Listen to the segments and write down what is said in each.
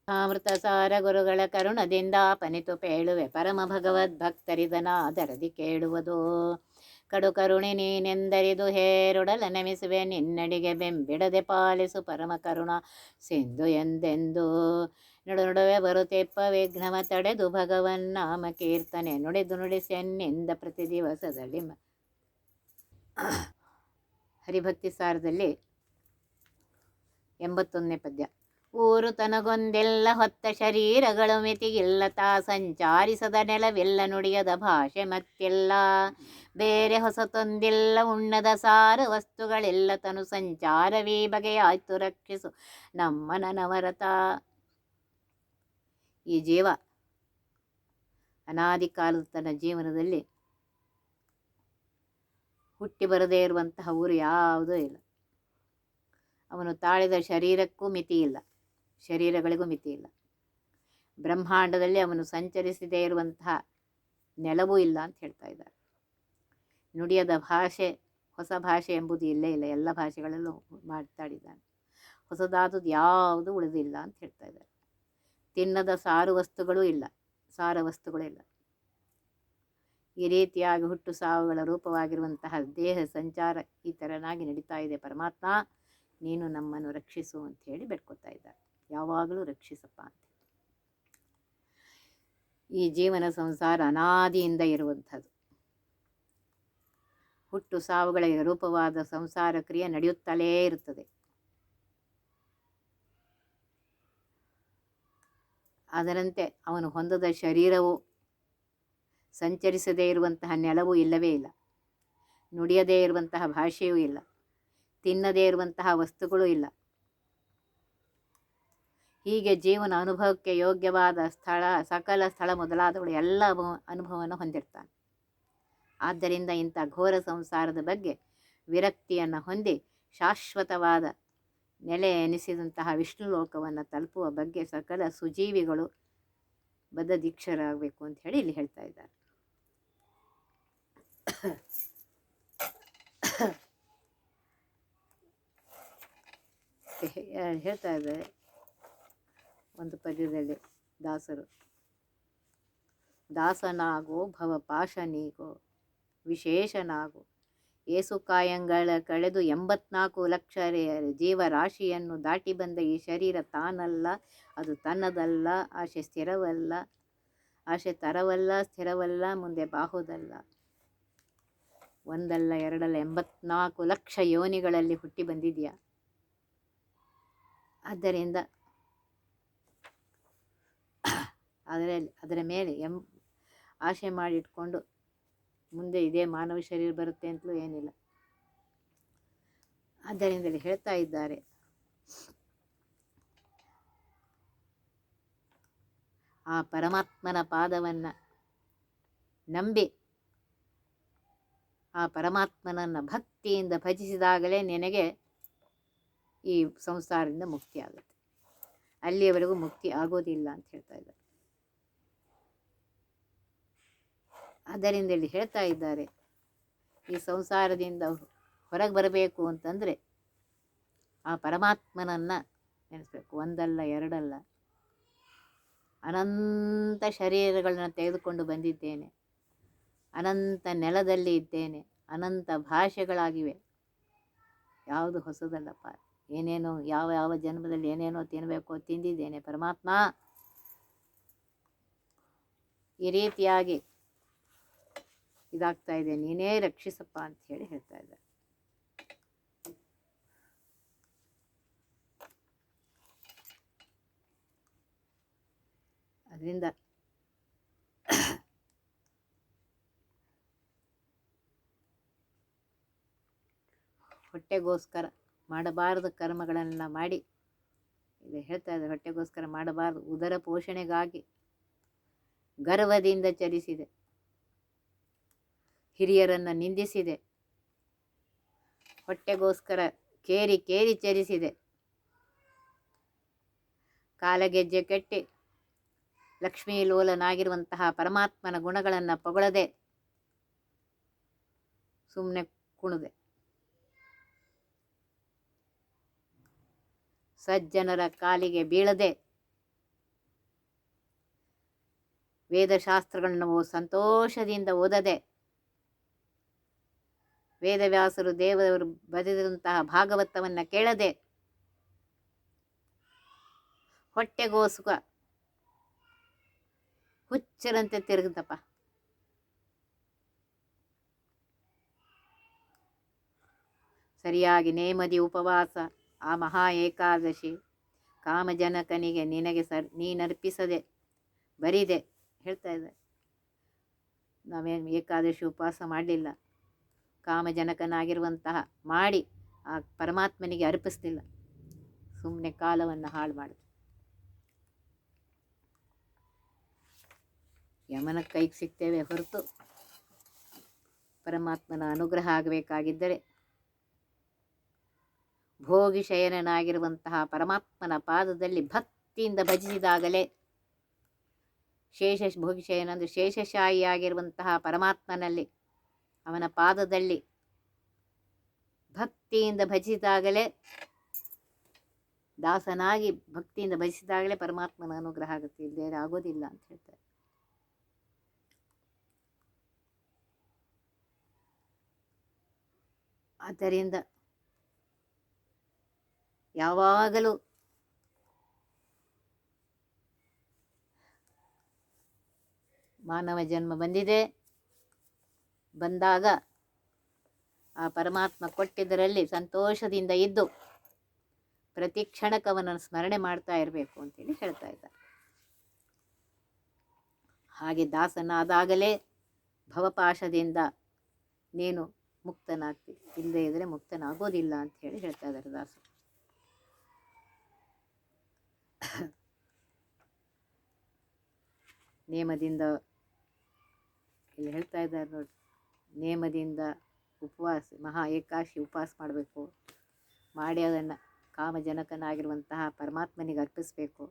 ಅಮೃತ ಸಾರ ಗುರುಗಳ ಕರುಣದಿಂದ ಪನಿತು ಪೇಳುವೆ ಪರಮ ಭಗವದ್ಭಕ್ತರಿದನಾದರದಿ ಕೇಳುವುದು. ಕಡು ಕರುಣೆ ನೀನೆಂದರಿದು ಹೇರೊಡಲ ನಮಿಸುವೆ ನಿನ್ನಡಿಗೆ ಬೆಂಬಿಡದೆ ಪಾಲಿಸು ಪರಮ ಕರುಣ ಸಿಂಧು ಎಂದೆಂದು. ನಡುವೆ ಬರುತ್ತೆಪ್ಪ ವಿಘ್ನವ ತಡೆದು ಭಗವನ್ ನಾಮ ಕೀರ್ತನೆ ನುಡಿದು ನುಡಿಸೆನ್ನಿಂದ ಪ್ರತಿ ದಿವಸದಲ್ಲಿ. ಹರಿಭಕ್ತಿ ಸಾರದಲ್ಲಿ 81ನೇ ಪದ್ಯ. ಊರು ತನಗೊಂದೆಲ್ಲ ಹೊತ್ತ ಶರೀರಗಳು ಮಿತಿಯಿಲ್ಲ ತಾ ಸಂಚಾರಿಸದ ನೆಲವೆಲ್ಲ ನುಡಿಯದ ಭಾಷೆ ಮತ್ತೆಲ್ಲ ಬೇರೆ ಹೊಸತೊಂದಿಲ್ಲ ಉಣ್ಣದ ಸಾರ ವಸ್ತುಗಳೆಲ್ಲ ತನು ಸಂಚಾರವೇ ಬಗೆಯಾಯ್ತು ರಕ್ಷಿಸು ನಮ್ಮ ನನವರತ. ಈ ಜೀವ ಅನಾದಿ ಕಾಲದ ತನ್ನ ಜೀವನದಲ್ಲಿ ಹುಟ್ಟಿ ಬರದೇ ಇರುವಂತಹ ಊರು ಯಾವುದೂ ಇಲ್ಲ. ಅವನು ತಾಳಿದ ಶರೀರಕ್ಕೂ ಮಿತಿ ಇಲ್ಲ, ಶರೀರಗಳಿಗೂ ಮಿತಿ ಇಲ್ಲ. ಬ್ರಹ್ಮಾಂಡದಲ್ಲಿ ಅವನು ಸಂಚರಿಸದೇ ಇರುವಂತಹ ನೆಲವೂ ಇಲ್ಲ ಅಂತ ಹೇಳ್ತಾ ಇದ್ದಾರೆ. ನುಡಿಯದ ಭಾಷೆ, ಹೊಸ ಭಾಷೆ ಎಂಬುದು ಇಲ್ಲೇ ಇಲ್ಲ, ಎಲ್ಲ ಭಾಷೆಗಳಲ್ಲೂ ಮಾತಾಡಿದ್ದಾನೆ. ಹೊಸದಾದದ್ದು ಯಾವುದು ಉಳಿದಿಲ್ಲ ಅಂತ ಹೇಳ್ತಾ ಇದ್ದಾರೆ. ತಿನ್ನದ ಸಾರು ವಸ್ತುಗಳೂ ಇಲ್ಲ, ಸಾರ ವಸ್ತುಗಳೂ ಇಲ್ಲ. ಈ ರೀತಿಯಾಗಿ ಹುಟ್ಟು ಸಾವುಗಳ ರೂಪವಾಗಿರುವಂತಹ ದೇಹ ಸಂಚಾರ ಈ ಥರನಾಗಿ ನಡೀತಾ ಇದೆ. ಪರಮಾತ್ಮ ನೀನು ನಮ್ಮನ್ನು ರಕ್ಷಿಸು ಅಂತ ಹೇಳಿ ಬೇಡ್ಕೊತಾ ಇದ್ದಾರೆ. ಯಾವಾಗಲೂ ರಕ್ಷಿಸಪ್ಪ ಅಂತ. ಈ ಜೀವನ ಸಂಸಾರ ಅನಾದಿಯಿಂದ ಇರುವಂಥದ್ದು. ಹುಟ್ಟು ಸಾವುಗಳ ರೂಪವಾದ ಸಂಸಾರ ಕ್ರಿಯೆ ನಡೆಯುತ್ತಲೇ ಇರುತ್ತದೆ. ಅದರಂತೆ ಅವನು ಹೊಂದದ ಶರೀರವು, ಸಂಚರಿಸದೇ ಇರುವಂತಹ ನೆಲವೂ ಇಲ್ಲವೇ ಇಲ್ಲ, ನುಡಿಯದೇ ಇರುವಂತಹ ಭಾಷೆಯೂ ಇಲ್ಲ, ತಿನ್ನದೇ ಇರುವಂತಹ ವಸ್ತುಗಳೂ ಇಲ್ಲ. ಹೀಗೆ ಜೀವನ ಅನುಭವಕ್ಕೆ ಯೋಗ್ಯವಾದ ಸ್ಥಳ, ಸಕಲ ಸ್ಥಳ ಮೊದಲಾದವುಗಳು ಎಲ್ಲ ಅನುಭವವನ್ನು ಹೊಂದಿರ್ತಾನೆ. ಆದ್ದರಿಂದ ಇಂಥ ಘೋರ ಸಂಸಾರದ ಬಗ್ಗೆ ವಿರಕ್ತಿಯನ್ನು ಹೊಂದಿ ಶಾಶ್ವತವಾದ ನೆಲೆ ಎನಿಸಿದಂತಹ ವಿಷ್ಣು ಲೋಕವನ್ನು ತಲುಪುವ ಬಗ್ಗೆ ಸಕಲ ಸುಜೀವಿಗಳು ಬದ್ಧ ದೀಕ್ಷರಾಗಬೇಕು ಅಂತ ಹೇಳಿ ಇಲ್ಲಿ ಹೇಳ್ತಾ ಇದ್ದಾರೆ. ಹೇಳ್ತಾ ಇದ್ದಾರೆ ಒಂದು ಪದ್ಯದಲ್ಲಿ ದಾಸರು, ದಾಸನಾಗೋ ಭವ ಪಾಶನೀಗೋ ವಿಶೇಷನಾಗೋ ಏಸು ಕಾಯಂಗಳ ಕಳೆದು 84 ಲಕ್ಷ ಜೀವರಾಶಿಯನ್ನು ದಾಟಿ ಬಂದ ಈ ಶರೀರ ತಾನಲ್ಲ, ಅದು ತನ್ನದಲ್ಲ, ಆಶೆ ಸ್ಥಿರವಲ್ಲ, ಆಶೆ ತರವಲ್ಲ, ಸ್ಥಿರವಲ್ಲ, ಮುಂದೆ ಬಾಹುದಲ್ಲ. ಒಂದಲ್ಲ ಎರಡಲ್ಲ 84 ಲಕ್ಷ ಯೋನಿಗಳಲ್ಲಿ ಹುಟ್ಟಿ ಬಂದಿದೆಯಾ. ಆದ್ದರಿಂದ ಅದರ ಮೇಲೆ ಆಶೆ ಮಾಡಿಟ್ಕೊಂಡು ಮುಂದೆ ಇದೇ ಮಾನವ ಶರೀರ ಬರುತ್ತೆ ಅಂತಲೂ ಏನಿಲ್ಲ. ಆದ್ದರಿಂದಲೇ ಹೇಳ್ತಾ ಇದ್ದಾರೆ, ಆ ಪರಮಾತ್ಮನ ಪಾದವನ್ನು ನಂಬಿ ಆ ಪರಮಾತ್ಮನನ್ನು ಭಕ್ತಿಯಿಂದ ಭಜಿಸಿದಾಗಲೇ ನಿನಗೆ ಈ ಸಂಸಾರದಿಂದ ಮುಕ್ತಿ ಆಗುತ್ತೆ. ಅಲ್ಲಿಯವರೆಗೂ ಮುಕ್ತಿ ಆಗೋದಿಲ್ಲ ಅಂತ ಹೇಳ್ತಾ ಇದ್ದಾರೆ. ಆದ್ದರಿಂದ ಇಲ್ಲಿ ಹೇಳ್ತಾ ಇದ್ದಾರೆ, ಈ ಸಂಸಾರದಿಂದ ಹೊರಗೆ ಬರಬೇಕು ಅಂತಂದರೆ ಆ ಪರಮಾತ್ಮನನ್ನು ನೆನೆಸ್ಬೇಕು. ಒಂದಲ್ಲ ಎರಡಲ್ಲ, ಅನಂತ ಶರೀರಗಳನ್ನು ತೆಗೆದುಕೊಂಡು ಬಂದಿದ್ದೇನೆ, ಅನಂತ ನೆಲದಲ್ಲಿ ಇದ್ದೇನೆ, ಅನಂತ ಭಾಷೆಗಳಾಗಿವೆ, ಯಾವುದು ಹೊಸದಲ್ಲಪ್ಪ. ಏನೇನೋ ಯಾವ ಯಾವ ಜನ್ಮದಲ್ಲಿ ಏನೇನೋ ತಿನ್ನಬೇಕೋ ತಿಂದಿದ್ದೇನೆ. ಪರಮಾತ್ಮ ಈ ರೀತಿಯಾಗಿ ಇದಾಗ್ತಾ ಇದೆ, ನೀನೇ ರಕ್ಷಿಸಪ್ಪ ಅಂತ ಹೇಳಿ ಹೇಳ್ತಾ ಇದ್ದಾರೆ. ಅದರಿಂದ ಹೊಟ್ಟೆಗೋಸ್ಕರ ಮಾಡಬಾರದು ಕರ್ಮಗಳನ್ನೆಲ್ಲ ಮಾಡಿ, ಇದು ಹೇಳ್ತಾ ಇದ್ದಾರೆ, ಹೊಟ್ಟೆಗೋಸ್ಕರ ಮಾಡಬಾರದು, ಉದರ ಪೋಷಣೆಗಾಗಿ ಗರ್ವದಿಂದ ಚಲಿಸಿದೆ, ಹಿರಿಯರನ್ನು ನಿಂದಿಸಿದೆ, ಹೊಟ್ಟೆಗೋಸ್ಕರ ಕೇರಿ ಕೇರಿ ಚಲಿಸಿದೆ, ಕಾಲಗೆಜ್ಜೆ ಕಟ್ಟಿ ಲಕ್ಷ್ಮೀ ಲೋಲನಾಗಿರುವಂತಹ ಪರಮಾತ್ಮನ ಗುಣಗಳನ್ನು ಪೊಗಳದೆ ಸುಮ್ಮನೆ ಕುಣಿದೆ. ಸಜ್ಜನರ ಕಾಲಿಗೆ ಬೀಳದೆ ವೇದಶಾಸ್ತ್ರಗಳನ್ನು ಸಂತೋಷದಿಂದ ಓದದೆ, ವೇದವ್ಯಾಸರು ದೇವರು ಬರೆದಿರುವಂತಹ ಭಾಗವತವನ್ನು ಕೇಳದೆ, ಹೊಟ್ಟೆಗೋಸ್ಕರ ಹುಚ್ಚರಂತೆ ತಿರುಗುತ್ತಪ್ಪ. ಸರಿಯಾಗಿ ನೇಮದಿ ಉಪವಾಸ, ಆ ಮಹಾ ಏಕಾದಶಿ ಕಾಮಜನಕನಿಗೆ ನಿನಗೆ ನೀನರ್ಪಿಸದೆ ಬರಿದೆ ಹೇಳ್ತಾ ಇದ್ದಾರೆ. ನಾವೇನು ಏಕಾದಶಿ ಉಪವಾಸ ಮಾಡಲಿಲ್ಲ, ಕಾಮಜನಕನಾಗಿರುವಂತಹ ಮಾಡಿ ಆ ಪರಮಾತ್ಮನಿಗೆ ಅರ್ಪಿಸ್ತಿಲ್ಲ, ಸುಮ್ಮನೆ ಕಾಲವನ್ನು ಹಾಳು ಮಾಡಿದೆ. ಯಮನ ಕೈಗೆ ಸಿಗ್ತೇವೆ ಹೊರತು ಪರಮಾತ್ಮನ ಅನುಗ್ರಹ ಆಗಬೇಕಾಗಿದ್ದರೆ ಭೋಗಿ ಶಯನನಾಗಿರುವಂತಹ ಪರಮಾತ್ಮನ ಪಾದದಲ್ಲಿ ಭಕ್ತಿಯಿಂದ ಭಜಿಸಿದಾಗಲೇ, ಭೋಗಿ ಶಯನ ಅಂದರೆ ಶೇಷಶಾಹಿಯಾಗಿರುವಂತಹ ಪರಮಾತ್ಮನಲ್ಲಿ, ಅವನ ಪಾದದಲ್ಲಿ ಭಕ್ತಿಯಿಂದ ಭಜಿಸಿದಾಗಲೇ, ದಾಸನಾಗಿ ಭಕ್ತಿಯಿಂದ ಭಜಿಸಿದಾಗಲೇ ಪರಮಾತ್ಮನ ಅನುಗ್ರಹ ಆಗುತ್ತೆ, ಇಲ್ಲದೇ ಆಗೋದಿಲ್ಲ ಅಂತ ಹೇಳ್ತಾರೆ. ಆದ್ದರಿಂದ ಯಾವಾಗಲೂ ಮಾನವ ಜನ್ಮ ಬಂದಾಗ ಆ ಪರಮಾತ್ಮ ಕೊಟ್ಟಿದ್ದರಲ್ಲಿ ಸಂತೋಷದಿಂದ ಇದ್ದು ಪ್ರತಿ ಕ್ಷಣಕ್ಕೆ ಅವನನ್ನು ಸ್ಮರಣೆ ಮಾಡ್ತಾ ಇರಬೇಕು ಅಂತೇಳಿ ಹೇಳ್ತಾ ಇದ್ದಾರೆ. ಹಾಗೆ ದಾಸನಾದಾಗಲೇ ಭವಪಾಶದಿಂದ ನೀನು ಮುಕ್ತನಾಗ್ತಿ, ಇಲ್ಲದೇ ಇದ್ದರೆ ಮುಕ್ತನಾಗೋದಿಲ್ಲ ಅಂತ ಹೇಳಿ ಹೇಳ್ತಾ ಇದ್ದಾರೆ ದಾಸರು. ನೇಮದಿಂದ ಇಲ್ಲಿ ಹೇಳ್ತಾ ಇದ್ದಾರೆ ನೋಡಿ, ನೇಮದಿಂದ ಉಪವಾಸ, ಮಹಾ ಏಕಾಶಿ ಉಪವಾಸ ಮಾಡಬೇಕು, ಮಾಡಿ ಅದನ್ನು ಕಾಮಜನಕನಾಗಿರುವಂತಹ ಪರಮಾತ್ಮನಿಗೆ ಅರ್ಪಿಸಬೇಕು.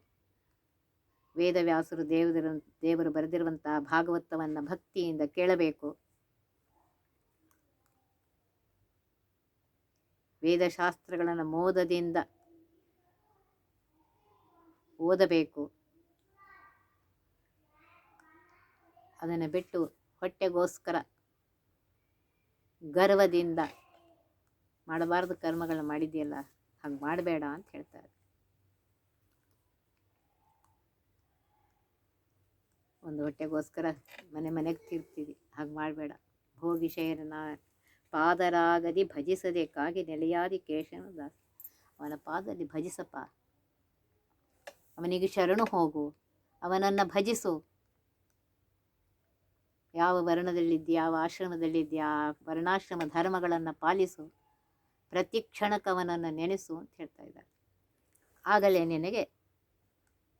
ವೇದವ್ಯಾಸರು ದೇವರು ಬರೆದಿರುವಂತಹ ಭಾಗವತವನ್ನು ಭಕ್ತಿಯಿಂದ ಕೇಳಬೇಕು. ವೇದಶಾಸ್ತ್ರಗಳನ್ನು ಮೋದದಿಂದ ಓದಬೇಕು. ಅದನ್ನು ಬಿಟ್ಟು ಹೊಟ್ಟೆಗೋಸ್ಕರ ಗರ್ವದಿಂದ ಮಾಡಬಾರ್ದು ಕರ್ಮಗಳನ್ನ ಮಾಡಿದೆಯಲ್ಲ, ಹಾಗೆ ಮಾಡಬೇಡ ಅಂತ ಹೇಳ್ತಾರೆ. ಒಂದು ಹೊಟ್ಟೆಗೋಸ್ಕರ ಮನೆಗೆ ತಿರ್ತೀವಿ, ಹಾಗೆ ಮಾಡಬೇಡ. ಭೋಗಿ ಶಯನ ಪಾದರಾಗದಿ ಭಜಿಸದೆ ಕಾಗಿ ನೆಲೆಯಾದಿ ಕೇಶನ ದಾಸ. ಅವನ ಪಾದದಲ್ಲಿ ಭಜಿಸಪ್ಪ, ಅವನಿಗೆ ಶರಣು ಹೋಗು, ಅವನನ್ನು ಭಜಿಸು. ಯಾವ ವರ್ಣದಲ್ಲಿದ್ದೀಯಾ, ಯಾವ ಆಶ್ರಮದಲ್ಲಿದ್ದೀಯಾ, ವರ್ಣಾಶ್ರಮ ಧರ್ಮಗಳನ್ನು ಪಾಲಿಸು, ಪ್ರತಿ ಕ್ಷಣಕ್ಕೆ ಅವನನ್ನು ನೆನೆಸು ಅಂತ ಹೇಳ್ತಾ ಇದ್ದಾರೆ. ಆಗಲೇ ನಿನಗೆ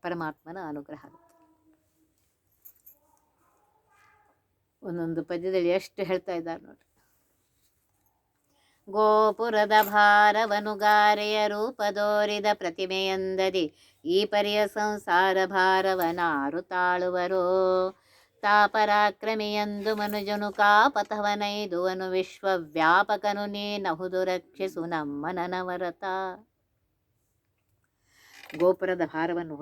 ಪರಮಾತ್ಮನ ಅನುಗ್ರಹ ಆಗುತ್ತೆ. ಒಂದೊಂದು ಪದ್ಯದಲ್ಲಿ ಎಷ್ಟು ಹೇಳ್ತಾ ಇದ್ದಾರೆ ನೋಡಿ. ಗೋಪುರದ ಭಾರವನುಗಾರೆಯ ರೂಪದೋರಿದ ಪ್ರತಿಮೆಯಂದದಿ ಈ ಪರಿಯ ಸಂಸಾರ ಭಾರವನಾರು ತಾಳುವರೋ. ತಾಪರಾಕ್ರಮಿಯಂದು ಮನುಜನು ಕಾಪಥವನೈದುವನು ವಿಶ್ವವ್ಯಾಪಕನು ನೀನಹುದು ರಕ್ಷಿಸು ನಮ್ಮ ನನವರತ. ಗೋಪುರದ ಭಾರವನ್ನು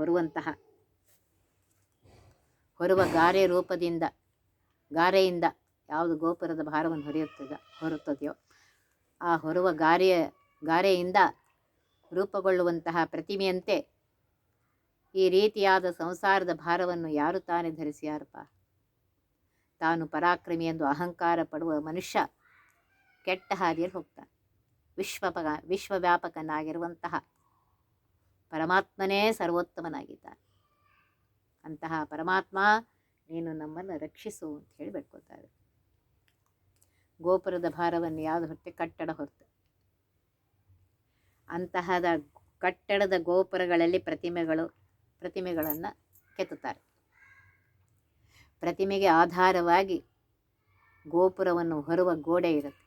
ಹೊರುವ ಗಾರೆ ರೂಪದಿಂದ, ಗಾರೆಯಿಂದ ಯಾವುದು ಗೋಪುರದ ಭಾರವನ್ನು ಹೊರುತ್ತದೆಯೋ ಆ ಹೊರುವ ಗಾರೆಯಿಂದ ರೂಪುಗೊಳ್ಳುವಂತಹ ಪ್ರತಿಮೆಯಂತೆ ಈ ರೀತಿಯಾದ ಸಂಸಾರದ ಭಾರವನ್ನು ಯಾರು ತಾನೇ ಧರಿಸಿಯಾರಪ್ಪ. ತಾನು ಪರಾಕ್ರಮಿ ಎಂದು ಅಹಂಕಾರ ಪಡುವ ಮನುಷ್ಯ ಕೆಟ್ಟ ಹಾದಿಯಲ್ಲಿ ಹೋಗ್ತಾನೆ. ವಿಶ್ವವ್ಯಾಪಕನಾಗಿರುವಂತಹ ಪರಮಾತ್ಮನೇ ಸರ್ವೋತ್ತಮನಾಗಿದ್ದಾನೆ. ಅಂತಹ ಪರಮಾತ್ಮ ನೀನು ನಮ್ಮನ್ನು ರಕ್ಷಿಸು ಅಂತ ಹೇಳಿ ಬೇಡ್ಕೊಳ್ತಾರೆ. ಗೋಪುರದ ಭಾರವನ್ನು ಯಾವುದು ಹೊರತೆ? ಕಟ್ಟಡ ಹೊರತು. ಅಂತಹದ ಕಟ್ಟಡದ ಗೋಪುರಗಳಲ್ಲಿ ಪ್ರತಿಮೆಗಳನ್ನು ಕೆತ್ತುತ್ತಾರೆ. ಪ್ರತಿಮೆಗೆ ಆಧಾರವಾಗಿ ಗೋಪುರವನ್ನು ಹೊರುವ ಗೋಡೆ ಇರುತ್ತೆ.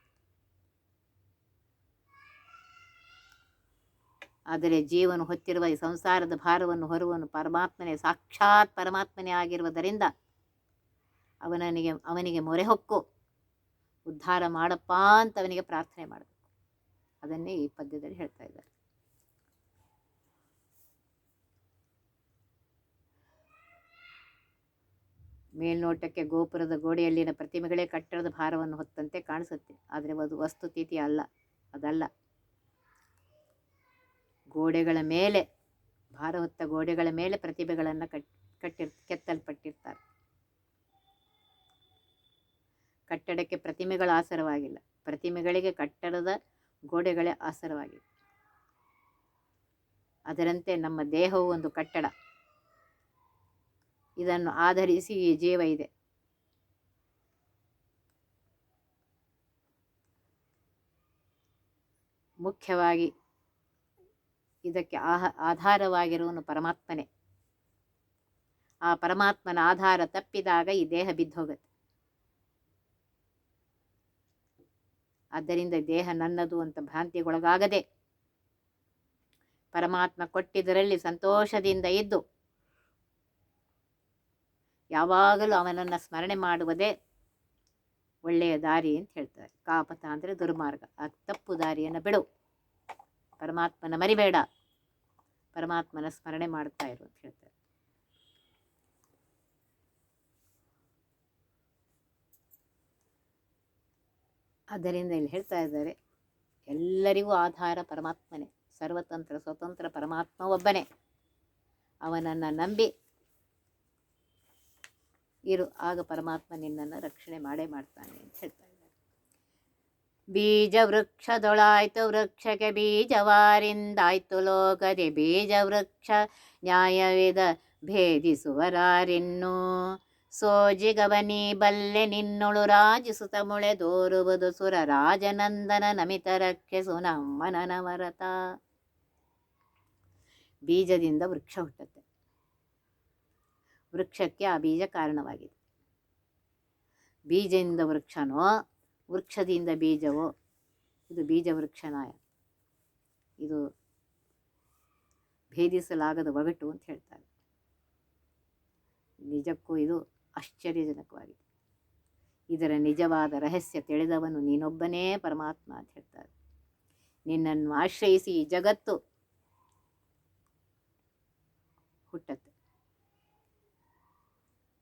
ಆದರೆ ಜೀವನು ಹೊತ್ತಿರುವ ಈ ಸಂಸಾರದ ಭಾರವನ್ನು ಹೊರುವನು ಪರಮಾತ್ಮನೇ, ಸಾಕ್ಷಾತ್ ಪರಮಾತ್ಮನೇ ಆಗಿರುವುದರಿಂದ ಅವನಿಗೆ ಮೊರೆ ಹೊಕ್ಕು ಉದ್ಧಾರ ಮಾಡಪ್ಪ ಅಂತ ಅವನಿಗೆ ಪ್ರಾರ್ಥನೆ ಮಾಡಬೇಕು. ಅದನ್ನೇ ಈ ಪದ್ಯದಲ್ಲಿ ಹೇಳ್ತಾ ಇದ್ದಾರೆ. ಮೇಲ್ನೋಟಕ್ಕೆ ಗೋಪುರದ ಗೋಡೆಯಲ್ಲಿನ ಪ್ರತಿಮೆಗಳೇ ಕಟ್ಟಡದ ಭಾರವನ್ನು ಹೊತ್ತಂತೆ ಕಾಣಿಸುತ್ತೆ. ಆದರೆ ಅದು ವಸ್ತುಸ್ಥಿತಿ ಅಲ್ಲ, ಅದಲ್ಲ. ಗೋಡೆಗಳ ಮೇಲೆ, ಭಾರ ಹೊತ್ತ ಗೋಡೆಗಳ ಮೇಲೆ ಪ್ರತಿಮೆಗಳನ್ನು ಕೆತ್ತಲ್ಪಟ್ಟಿರ್ತಾರೆ. ಕಟ್ಟಡಕ್ಕೆ ಪ್ರತಿಮೆಗಳ ಆಸರವಾಗಿಲ್ಲ, ಪ್ರತಿಮೆಗಳಿಗೆ ಕಟ್ಟಡದ ಗೋಡೆಗಳೇ ಆಸರವಾಗಿವೆ. ಅದರಂತೆ ನಮ್ಮ ದೇಹವು ಒಂದು ಕಟ್ಟಡ. ಇದನ್ನು ಆಧರಿಸಿ ಈ ಜೀವ ಇದೆ. ಮುಖ್ಯವಾಗಿ ಇದಕ್ಕೆ ಆಧಾರವಾಗಿರುವನು ಪರಮಾತ್ಮನೇ. ಆ ಪರಮಾತ್ಮನ ಆಧಾರ ತಪ್ಪಿದಾಗ ಈ ದೇಹ ಬಿದ್ದೋಗುತ್ತೆ. ಆದ್ದರಿಂದ ದೇಹ ನನ್ನದು ಅಂತ ಭ್ರಾಂತಿಗೊಳಗಾಗದೆ ಪರಮಾತ್ಮ ಕೊಟ್ಟಿದ್ದರಲ್ಲಿ ಸಂತೋಷದಿಂದ ಇದ್ದು ಯಾವಾಗಲೂ ಅವನನ್ನು ಸ್ಮರಣೆ ಮಾಡುವುದೇ ಒಳ್ಳೆಯ ದಾರಿ ಅಂತ ಹೇಳ್ತಾರೆ. ಕಾಪಥ ಅಂದರೆ ದುರ್ಮಾರ್ಗ. ಆ ತಪ್ಪು ದಾರಿಯನ್ನು ಬಿಡು, ಪರಮಾತ್ಮನ ಮರಿಬೇಡ, ಪರಮಾತ್ಮನ ಸ್ಮರಣೆ ಮಾಡ್ತಾ ಇರು ಅಂತ ಹೇಳ್ತಾರೆ. ಆದ್ದರಿಂದ ಇಲ್ಲಿ ಹೇಳ್ತಾ ಇದ್ದಾರೆ, ಎಲ್ಲರಿಗೂ ಆಧಾರ ಪರಮಾತ್ಮನೇ. ಸರ್ವತಂತ್ರ ಸ್ವತಂತ್ರ ಪರಮಾತ್ಮ ಒಬ್ಬನೇ. ಅವನನ್ನು ನಂಬಿ ಇರು, ಆಗ ಪರಮಾತ್ಮ ನಿನ್ನನ್ನು ರಕ್ಷಣೆ ಮಾಡೇ ಮಾಡ್ತಾನೆ ಅಂತ ಹೇಳ್ತಾ ಇದ್ದಾರೆ. ಬೀಜ ವೃಕ್ಷದೊಳಾಯ್ತು ವೃಕ್ಷಕ್ಕೆ ಬೀಜವಾರಿಂದಾಯ್ತು ಲೋಕದೆ ಬೀಜ ವೃಕ್ಷ ನ್ಯಾಯವಿದ ಭೇದಿಸುವರಾರಿನ್ನೂ ಸೋಜಿಗವನಿ ಬಲ್ಲೆ ನಿನ್ನೊಳು ರಾಜಿಸುತ ಮುಳೆದೋರುವುದು ಸುರ ರಾಜನಂದನ ನಮಿತ ರಕ್ಷಿಸು ನಮ್ಮನ ನವರತ. ಬೀಜದಿಂದ ವೃಕ್ಷ ಹುಟ್ಟುತ್ತೆ. ವೃಕ್ಷಕ್ಕೆ ಆ ಬೀಜ ಕಾರಣವಾಗಿದೆ. ಬೀಜದಿಂದ ವೃಕ್ಷನೋ ವೃಕ್ಷದಿಂದ ಬೀಜವೋ, ಇದು ಬೀಜ ವೃಕ್ಷನಾಯ. ಇದು ಭೇದಿಸಲಾಗದ ಒಗಟು ಅಂತ ಹೇಳ್ತಾರೆ. ನಿಜಕ್ಕೂ ಇದು ಆಶ್ಚರ್ಯಜನಕವಾಗಿದೆ. ಇದರ ನಿಜವಾದ ರಹಸ್ಯ ತಿಳಿದವನು ನೀನೊಬ್ಬನೇ ಪರಮಾತ್ಮ ಅಂತ ಹೇಳ್ತಾರೆ. ನಿನ್ನನ್ನು ಆಶ್ರಯಿಸಿ ಈ ಜಗತ್ತು ಹುಟ್ಟತ್ತೆ.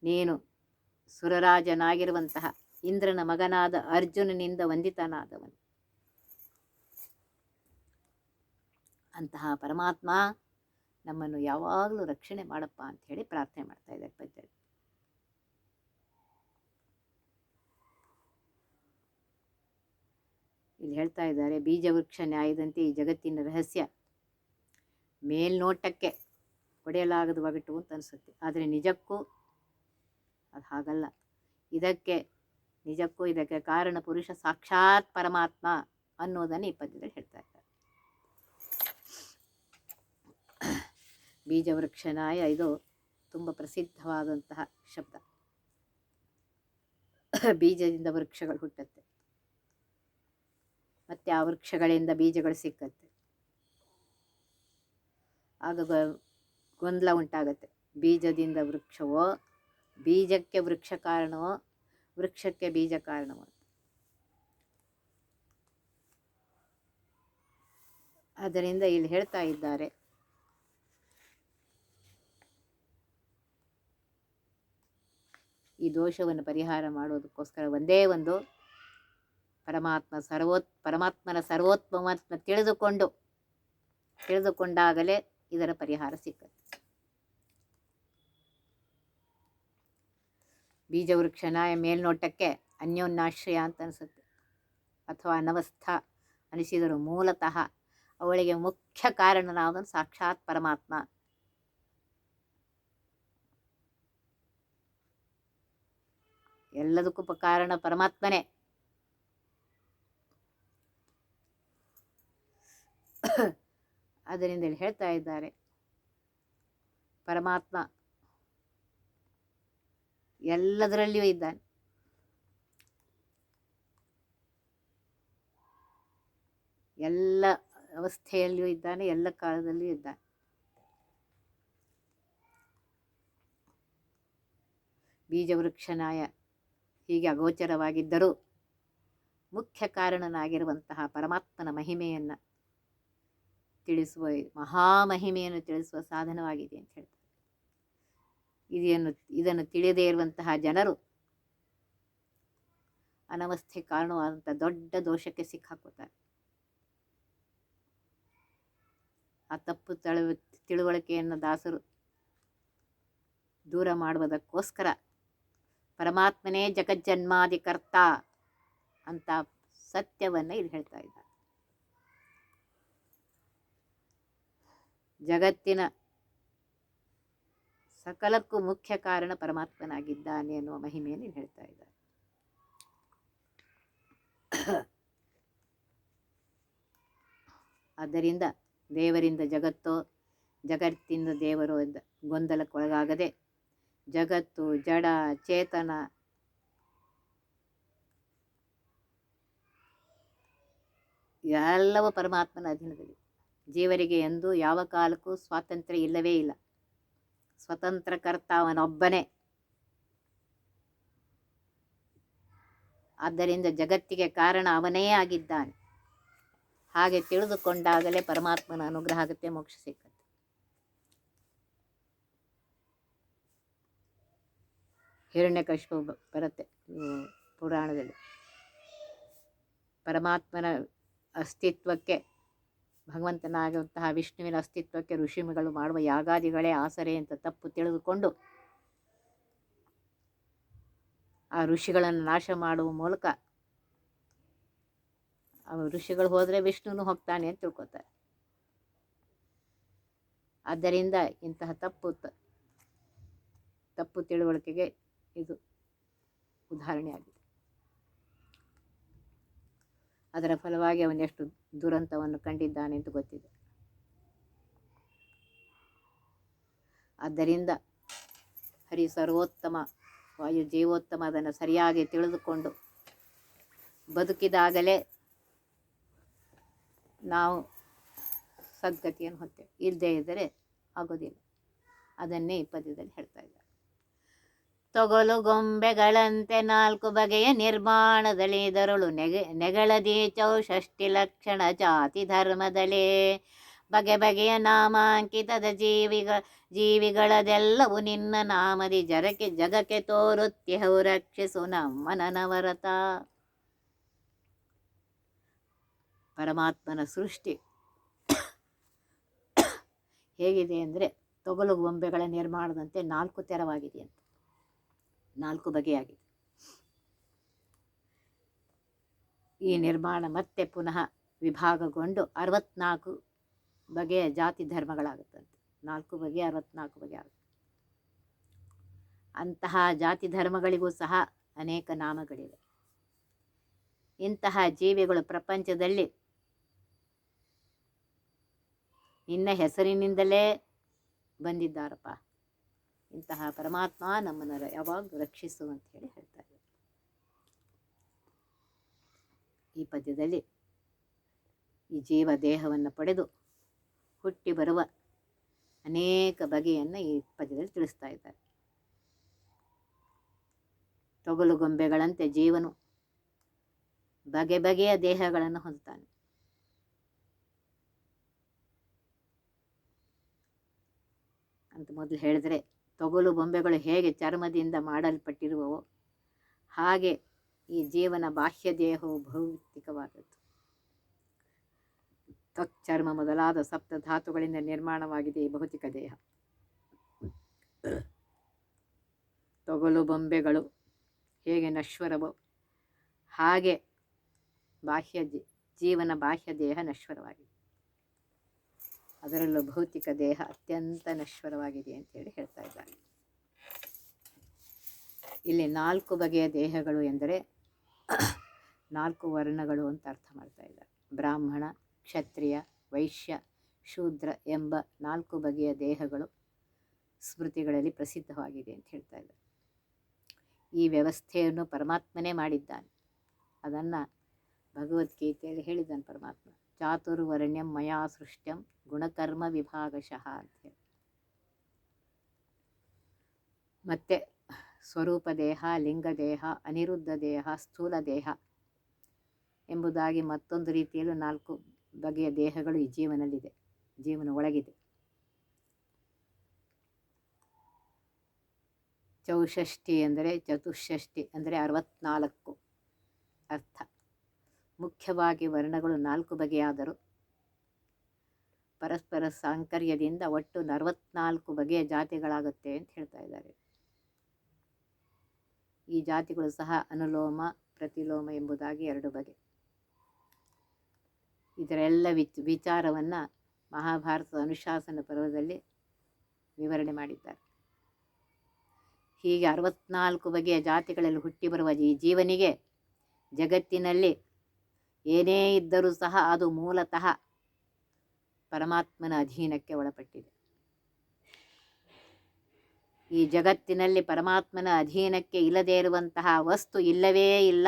ನೀನು ಸುರರಾಜನಾಗಿರುವಂತಹ ಇಂದ್ರನ ಮಗನಾದ ಅರ್ಜುನನಿಂದ ವಂದಿತನಾದವನು. ಅಂತಹ ಪರಮಾತ್ಮ ನಮ್ಮನ್ನು ಯಾವಾಗಲೂ ರಕ್ಷಣೆ ಮಾಡಪ್ಪ ಅಂತ ಹೇಳಿ ಪ್ರಾರ್ಥನೆ ಮಾಡ್ತಾ ಇದ್ದಾರೆ ಪದ್ಯದಲ್ಲಿ. ಇಲ್ಲಿ ಹೇಳ್ತಾ ಇದ್ದಾರೆ, ಬೀಜವೃಕ್ಷ ನ್ಯಾಯದಂತೆ ಈ ಜಗತ್ತಿನ ರಹಸ್ಯ ಮೇಲ್ನೋಟಕ್ಕೆ ಹೊಡೆಯಲಾಗದ ಒಗಟು ಅಂತ ಅನಿಸುತ್ತೆ. ಆದರೆ ನಿಜಕ್ಕೂ ಅದು ಹಾಗಲ್ಲ. ನಿಜಕ್ಕೂ ಇದಕ್ಕೆ ಕಾರಣ ಪುರುಷ ಸಾಕ್ಷಾತ್ ಪರಮಾತ್ಮ ಅನ್ನೋದನ್ನು ಈ ಪದ್ಯದಲ್ಲಿ ಹೇಳ್ತಾ ಇದ್ದಾರೆ. ಬೀಜವೃಕ್ಷನಾಯ ಇದು ತುಂಬ ಪ್ರಸಿದ್ಧವಾದಂತಹ ಶಬ್ದ. ಬೀಜದಿಂದ ವೃಕ್ಷಗಳು ಹುಟ್ಟುತ್ತೆ, ಮತ್ತು ಆ ವೃಕ್ಷಗಳಿಂದ ಬೀಜಗಳು ಸಿಕ್ಕತ್ತೆ. ಆಗ ಗೊಂದಲ ಉಂಟಾಗತ್ತೆ. ಬೀಜದಿಂದ ವೃಕ್ಷವೋ, ಬೀಜಕ್ಕೆ ವೃಕ್ಷ ಕಾರಣವೋ, ವೃಕ್ಷಕ್ಕೆ ಬೀಜ ಕಾರಣವೋ. ಆದ್ದರಿಂದ ಇಲ್ಲಿ ಹೇಳ್ತಾ ಇದ್ದಾರೆ, ಈ ದೋಷವನ್ನು ಪರಿಹಾರ ಮಾಡೋದಕ್ಕೋಸ್ಕರ ಒಂದೇ ಒಂದು ಪರಮಾತ್ಮನ ಸರ್ವೋತ್ತಮತ್ವ ತಿಳಿದುಕೊಂಡಾಗಲೇ ಇದರ ಪರಿಹಾರ ಸಿಕ್ಕತ್ತೆ. ಬೀಜವೃಕ್ಷನಾಯ ಮೇಲ್ನೋಟಕ್ಕೆ ಅನ್ಯೋನ್ಯಾಶ್ರಯ ಅಂತ ಅನಿಸುತ್ತೆ, ಅಥವಾ ಅನವಸ್ಥ ಅನಿಸಿದರು ಮೂಲತಃ ಅವಳಿಗೆ ಮುಖ್ಯ ಕಾರಣನಾದನು ಸಾಕ್ಷಾತ್ ಪರಮಾತ್ಮ. ಎಲ್ಲದಕ್ಕೂ ಕಾರಣ ಪರಮಾತ್ಮನೇ. ಅದರಿಂದ ಇಲ್ಲಿ ಹೇಳ್ತಾ ಇದ್ದಾರೆ, ಪರಮಾತ್ಮ ಎಲ್ಲದರಲ್ಲಿಯೂ ಇದ್ದಾನೆ. ಎಲ್ಲ ಅವಸ್ಥೆಯಲ್ಲಿಯೂ ಇದ್ದಾನೆ, ಎಲ್ಲ ಕಾಲದಲ್ಲಿಯೂ ಇದ್ದಾನೆ. ಬೀಜವೃಕ್ಷನಾಯ ಹೀಗೆ ಅಗೋಚರವಾಗಿದ್ದರೂ ಮುಖ್ಯ ಕಾರಣನಾಗಿರುವಂತಹ ಪರಮಾತ್ಮನ ಮಹಿಮೆಯನ್ನು ತಿಳಿಸುವ, ಮಹಾಮಹಿಮೆಯನ್ನು ತಿಳಿಸುವ ಸಾಧನವಾಗಿದೆ ಅಂತ ಹೇಳ್ತಾರೆ. ಇದನ್ನು ತಿಳಿದೇ ಇರುವಂತಹ ಜನರು ಅನವಸ್ಥೆ ಕಾರಣವಾದಂಥ ದೊಡ್ಡ ದೋಷಕ್ಕೆ ಸಿಕ್ಕಾಕೋತಾರೆ. ಆ ತಪ್ಪು ತಿಳುವಳಿಕೆಯನ್ನು ದಾಸರು ದೂರ ಮಾಡುವುದಕ್ಕೋಸ್ಕರ ಪರಮಾತ್ಮನೇ ಜಗಜ್ಜನ್ಮಾದಿಕರ್ತ ಅಂತ ಸತ್ಯವನ್ನು ಇಲ್ಲಿ ಹೇಳ್ತಾ ಇದ್ದಾರೆ. ಜಗತ್ತಿನ ಸಕಲಕ್ಕೂ ಮುಖ್ಯ ಕಾರಣ ಪರಮಾತ್ಮನಾಗಿದ್ದಾನೆ ಅನ್ನುವ ಮಹಿಮೆಯನ್ನು ಇಲ್ಲಿ ಹೇಳ್ತಾ ಇದ್ದಾರೆ. ಆದ್ದರಿಂದ ದೇವರಿಂದ ಜಗತ್ತೋ, ಜಗತ್ತಿಂದ ದೇವರೋ ಎಂದ ಗೊಂದಲಕ್ಕೊಳಗಾಗದೆ ಜಗತ್ತು, ಜಡ, ಚೇತನ ಎಲ್ಲವೂ ಪರಮಾತ್ಮನ ಅಧೀನದಲ್ಲಿ. ಜೀವರಿಗೆ ಎಂದೂ ಯಾವ ಕಾಲಕ್ಕೂ ಸ್ವಾತಂತ್ರ್ಯ ಇಲ್ಲವೇ ಇಲ್ಲ. ಸ್ವತಂತ್ರ ಕರ್ತ ಅವನೊಬ್ಬನೇ. ಆದ್ದರಿಂದ ಜಗತ್ತಿಗೆ ಕಾರಣ ಅವನೇ ಆಗಿದ್ದಾನೆ. ಹಾಗೆ ತಿಳಿದುಕೊಂಡಾಗಲೇ ಪರಮಾತ್ಮನ ಅನುಗ್ರಹ ಆಗುತ್ತೆ, ಮೋಕ್ಷ ಸಿಕ್ಕತ್ತೆ. ಹಿರಣ್ಯಕಶಿಪು ಬರುತ್ತೆ ಪುರಾಣದಲ್ಲಿ. ಪರಮಾತ್ಮನ ಅಸ್ತಿತ್ವಕ್ಕೆ, ಭಗವಂತನಾಗುವಂತಹ ವಿಷ್ಣುವಿನ ಅಸ್ತಿತ್ವಕ್ಕೆ ಋಷಿಗಳು ಮಾಡುವ ಯಾಗಾದಿಗಳೇ ಆಸರೆ ಅಂತ ತಪ್ಪು ತಿಳಿದುಕೊಂಡು ಆ ಋಷಿಗಳನ್ನು ನಾಶ ಮಾಡುವ ಮೂಲಕ ಋಷಿಗಳು ಹೋದರೆ ವಿಷ್ಣುನು ಹೋಗ್ತಾನೆ ಅಂತ ತಿಳ್ಕೊತಾರೆ. ಆದ್ದರಿಂದ ಇಂತಹ ತಪ್ಪು ತಿಳುವಳಿಕೆಗೆ ಇದು ಉದಾಹರಣೆಯಾಗಿದೆ. ಅದರ ಫಲವಾಗಿ ಅವನೆಷ್ಟು ದುರಂತವನ್ನು ಕಂಡಿದ್ದಾನೆ ಅಂತ ಗೊತ್ತಿದೆ. ಆದ್ದರಿಂದ ಹರಿ ಸರ್ವೋತ್ತಮ, ವಾಯು ಜೀವೋತ್ತಮ ಅದನ್ನು ಸರಿಯಾಗಿ ತಿಳಿದುಕೊಂಡು ಬದುಕಿದಾಗಲೇ ನಾವು ಸದ್ಗತಿಯನ್ನು ಹೊತ್ತೇವೆ. ಇಲ್ಲದೇ ಇದ್ದರೆ ಆಗೋದಿಲ್ಲ. ಅದನ್ನೇ ಈ ಪದ್ಯದಲ್ಲಿ ಹೇಳ್ತಾ ಇದ್ದಾರೆ. ತೊಗಲು ಗೊಂಬೆಗಳಂತೆ 4 ಬಗೆಯ ನಿರ್ಮಾಣದಲ್ಲಿ ದರುಳು ನೆಗಳದಿ ಚೌಷಷ್ಟಿ ಲಕ್ಷಣ ಜಾತಿ ಧರ್ಮದಲೇ ಬಗೆ ಬಗೆಯ ನಾಮಾಂಕಿತದ ಜೀವಿಗಳದೆಲ್ಲವೂ ನಿನ್ನ ನಾಮದಿ ಜಗಕ್ಕೆ ತೋರುತ್ಯಹವು ರಕ್ಷಿಸು ನಮ್ಮನವರತ. ಪರಮಾತ್ಮನ ಸೃಷ್ಟಿ ಹೇಗಿದೆ ಅಂದರೆ ತೊಗಲು ಗೊಂಬೆಗಳ ನಿರ್ಮಾಣದಂತೆ 4 ತೆರವಾಗಿದೆ ಅಂತ, 4 ಬಗೆಯಾಗಿದೆ. ಈ ನಿರ್ಮಾಣ ಮತ್ತೆ ಪುನಃ ವಿಭಾಗಗೊಂಡು 64 ಬಗೆಯ ಜಾತಿ ಧರ್ಮಗಳಾಗುತ್ತಂತೆ. 4 ಬಗೆ 64 ಬಗೆ ಆಗುತ್ತೆ. ಅಂತಹ ಜಾತಿ ಧರ್ಮಗಳಿಗೂ ಸಹ ಅನೇಕ ನಾಮಗಳಿವೆ. ಇಂತಹ ಜೀವಿಗಳು ಪ್ರಪಂಚದಲ್ಲಿ ನಿನ್ನ ಹೆಸರಿನಿಂದಲೇ ಬಂದಿದ್ದಾರಪ್ಪ. ಇಂತಹ ಪರಮಾತ್ಮ ನಮ್ಮನ್ನು ಯಾವಾಗ ರಕ್ಷಿಸು ಅಂತ ಹೇಳಿ ಹೇಳ್ತಾ ಇದ್ದಾರೆ. ಈ ಪದ್ಯದಲ್ಲಿ ಈ ಜೀವ ದೇಹವನ್ನು ಪಡೆದು ಹುಟ್ಟಿ ಬರುವ ಅನೇಕ ಬಗೆಯನ್ನು ಈ ಪದ್ಯದಲ್ಲಿ ತಿಳಿಸ್ತಾ ಇದ್ದಾರೆ. ತೊಗಲು ಗೊಂಬೆಗಳಂತೆ ಜೀವನು ಬಗೆ ಬಗೆಯ ದೇಹಗಳನ್ನು ಹೊಂದುತ್ತಾನೆ. ಅಂತ ಮೊದಲು ಹೇಳಿದ್ರೆ, ತೊಗಲು ಬೊಂಬೆಗಳು ಹೇಗೆ ಚರ್ಮದಿಂದ ಮಾಡಲ್ಪಟ್ಟಿರುವವೋ ಹಾಗೆ ಈ ಜೀವನ ಬಾಹ್ಯ ದೇಹವು ಭೌತಿಕವಾದದ್ದು. ತ್ವಕ್, ಚರ್ಮ ಮೊದಲಾದ 7 ಧಾತುಗಳಿಂದ ನಿರ್ಮಾಣವಾಗಿದೆ ಈ ಭೌತಿಕ ದೇಹ. ತೊಗಲು ಬೊಂಬೆಗಳು ಹೇಗೆ ನಶ್ವರವೋ ಹಾಗೆ ಜೀವನ ಬಾಹ್ಯ ದೇಹ ನಶ್ವರವಾಗಿದೆ. ಅದರಲ್ಲೂ ಭೌತಿಕ ದೇಹ ಅತ್ಯಂತ ನಶ್ವರವಾಗಿದೆ ಅಂತೇಳಿ ಹೇಳ್ತಾ ಇದ್ದಾರೆ. ಇಲ್ಲಿ 4 ಬಗೆಯ ದೇಹಗಳು ಎಂದರೆ 4 ವರ್ಣಗಳು ಅಂತ ಅರ್ಥ ಮಾಡ್ತಾ ಇದ್ದಾರೆ. ಬ್ರಾಹ್ಮಣ, ಕ್ಷತ್ರಿಯ, ವೈಶ್ಯ, ಶೂದ್ರ ಎಂಬ 4 ಬಗೆಯ ದೇಹಗಳು ಸ್ಮೃತಿಗಳಲ್ಲಿ ಪ್ರಸಿದ್ಧವಾಗಿದೆ ಅಂತ ಹೇಳ್ತಾ ಇದ್ದಾರೆ. ಈ ವ್ಯವಸ್ಥೆಯನ್ನು ಪರಮಾತ್ಮನೇ ಮಾಡಿದ್ದಾನೆ. ಅದನ್ನು ಭಗವದ್ಗೀತೆಯಲ್ಲಿ ಹೇಳಿದ್ದಾನೆ ಪರಮಾತ್ಮ. ಚಾತುರ್ವರ್ಣ್ಯಂ ಮಯಾ ಸೃಷ್ಟ್ಯಂ ಗುಣಕರ್ಮ ವಿಭಾಗಶಃ ಅಂತೇಳಿ. ಮತ್ತು ಸ್ವರೂಪ ದೇಹ, ಲಿಂಗ ದೇಹ, ಅನಿರುದ್ಧ ದೇಹ, ಸ್ಥೂಲ ದೇಹ ಎಂಬುದಾಗಿ ಮತ್ತೊಂದು ರೀತಿಯಲ್ಲೂ 4 ಬಗೆಯ ದೇಹಗಳು ಈ ಜೀವನ ಒಳಗಿದೆ. ಚೌಷಷ್ಠಿ ಅಂದರೆ ಚತುಷ್ಷಷ್ಠಿ ಅಂದರೆ 64 ಅರ್ಥ. ಮುಖ್ಯವಾಗಿ ವರ್ಣಗಳು 4 ಬಗೆಯಾದರೂ ಪರಸ್ಪರ ಸಾಂಕರ್ಯದಿಂದ ಒಟ್ಟು 44 ಬಗೆಯ ಜಾತಿಗಳಾಗುತ್ತೆ ಅಂತ ಹೇಳ್ತಾ ಇದ್ದಾರೆ. ಈ ಜಾತಿಗಳು ಸಹ ಅನುಲೋಮ ಪ್ರತಿಲೋಮ ಎಂಬುದಾಗಿ 2 ಬಗೆ. ಇದರೆಲ್ಲ ವಿಚಾರವನ್ನು ಮಹಾಭಾರತದ ಅನುಶಾಸನ ಪರ್ವದಲ್ಲಿ ವಿವರಣೆ ಮಾಡಿದ್ದಾರೆ. ಹೀಗೆ 64 ಬಗೆಯ ಜಾತಿಗಳಲ್ಲಿ ಹುಟ್ಟಿ ಬರುವ ಈ ಜೀವನಿಗೆ ಜಗತ್ತಿನಲ್ಲಿ ಏನೇ ಇದ್ದರೂ ಸಹ ಅದು ಮೂಲತಃ ಪರಮಾತ್ಮನ ಅಧೀನಕ್ಕೆ ಒಳಪಟ್ಟಿದೆ. ಈ ಜಗತ್ತಿನಲ್ಲಿ ಪರಮಾತ್ಮನ ಅಧೀನಕ್ಕೆ ಇಲ್ಲದೇ ಇರುವಂತಹ ವಸ್ತು ಇಲ್ಲವೇ ಇಲ್ಲ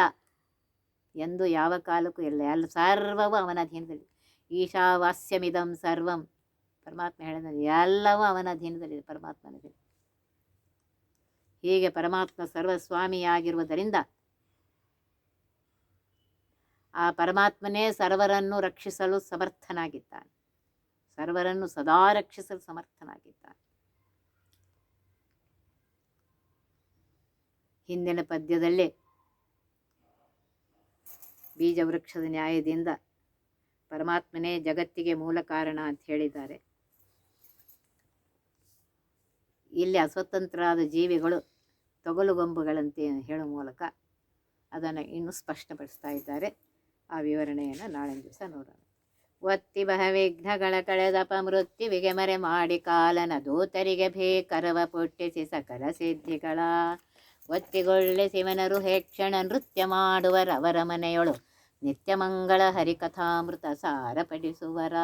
ಎಂದು ಯಾವ ಕಾಲಕ್ಕೂ ಇಲ್ಲ. ಸರ್ವವೂ ಅವನ ಅಧೀನದಲ್ಲಿ. ಈಶಾವಾಸ್ಯಮಿದಂ ಸರ್ವಂ, ಪರಮಾತ್ಮ ಹೇಳಿದ ಎಲ್ಲವೂ ಅವನ ಅಧೀನದಲ್ಲಿದೆ, ಪರಮಾತ್ಮನಿದೆ. ಹೀಗೆ ಪರಮಾತ್ಮ ಸರ್ವಸ್ವಾಮಿಯಾಗಿರುವುದರಿಂದ ಆ ಪರಮಾತ್ಮನೇ ಸರ್ವರನ್ನು ರಕ್ಷಿಸಲು ಸಮರ್ಥನಾಗಿದ್ದಾನೆ, ಸರ್ವರನ್ನು ಸದಾ ರಕ್ಷಿಸಲು ಸಮರ್ಥನಾಗಿದ್ದಾನೆ. ಹಿಂದಿನ ಪದ್ಯದಲ್ಲಿ ಬೀಜವೃಕ್ಷದ ನ್ಯಾಯದಿಂದ ಪರಮಾತ್ಮನೇ ಜಗತ್ತಿಗೆ ಮೂಲ ಕಾರಣ ಅಂತ ಹೇಳಿದ್ದಾರೆ. ಇಲ್ಲಿ ಅಸ್ವತಂತ್ರರಾದ ಜೀವಿಗಳು ತೊಗಲುಗೊಂಬುಗಳಂತೆ ಹೇಳುವ ಮೂಲಕ ಅದನ್ನು ಇನ್ನೂ ಸ್ಪಷ್ಟಪಡಿಸ್ತಾ ಇದ್ದಾರೆ. ಆ ವಿವರಣೆಯನ್ನು ನಾಳಿನ ದಿವಸ ನೋಡೋಣ. ಒತ್ತಿ ಬಹವಿಘ್ನಗಳ ಕಳೆದಪ ಮೃತ್ಯುವಿಗೆ ಮರೆ ಮಾಡಿ ಕಾಲನ ದೂತರಿಗೆ ಭೇಕರವ ಪುಟ್ಟಿಸಿ ಸಕಲ ಸಿದ್ಧಿಗಳ ಒತ್ತಿಗೊಳ್ಳೆ ಶಿವನರು ಹೇಕ್ಷಣ ನೃತ್ಯ ಮಾಡುವರವರ ಮನೆಯೊಳು ನಿತ್ಯ ಮಂಗಳ ಹರಿಕಥಾಮೃತ ಸಾರ ಪಡಿಸುವರ.